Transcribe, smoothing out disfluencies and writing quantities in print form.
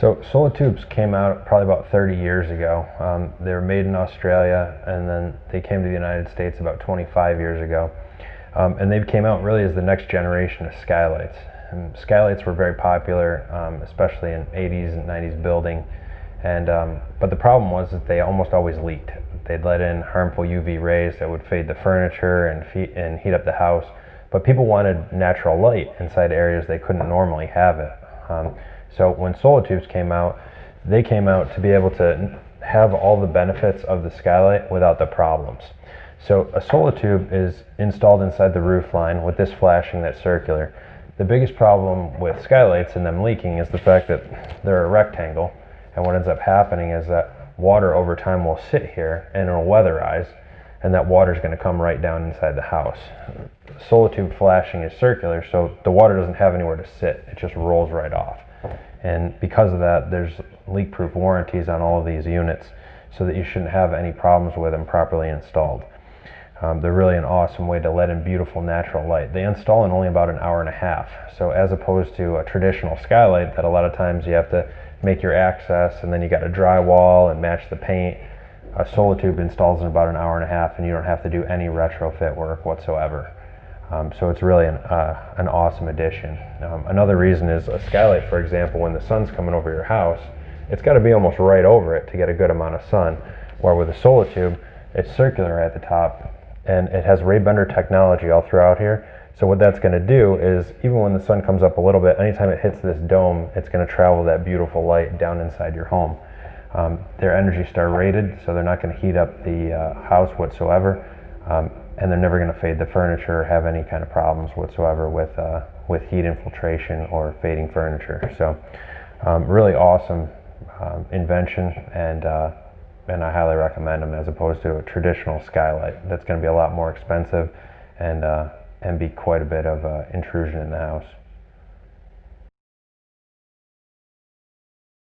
So Solatubes came out probably about 30 years ago. They were made in Australia, and then they came to the United States about 25 years ago. And they came out really as the next generation of skylights. And skylights were very popular, especially in 80s and 90s building. But the problem was that they almost always leaked. They'd let in harmful UV rays that would fade the furniture and heat up the house. But people wanted natural light inside areas they couldn't normally have it. So when Solatubes came out, they came out to be able to have all the benefits of the skylight without the problems. So a Solatube is installed inside the roof line with this flashing that's circular. The biggest problem with skylights and them leaking is the fact that they're a rectangle, and what ends up happening is that water over time will sit here and it'll weatherize, and that water is going to come right down inside the house. Solatube flashing is circular, so the water doesn't have anywhere to sit. It just rolls right off. And because of that, there's leak-proof warranties on all of these units, so that you shouldn't have any problems with them properly installed. They're really an awesome way to let in beautiful natural light. They install in only about an hour and a half. So as opposed to a traditional skylight that a lot of times you have to make your access and then you got to drywall and match the paint, a Solatube installs in about an hour and a half, and you don't have to do any retrofit work whatsoever. So it's really an awesome addition. Another reason is a skylight, for example, when the sun's coming over your house, it's got to be almost right over it to get a good amount of sun. Where with a Solatube, it's circular at the top, and it has ray bender technology all throughout here. So what that's going to do is, even when the sun comes up a little bit, anytime it hits this dome, it's going to travel that beautiful light down inside your home. They're Energy Star rated, so they're not going to heat up the house whatsoever. And they're never going to fade the furniture or have any kind of problems whatsoever with heat infiltration or fading furniture. So really awesome invention, and I highly recommend them as opposed to a traditional skylight that's going to be a lot more expensive and be quite a bit of intrusion in the house.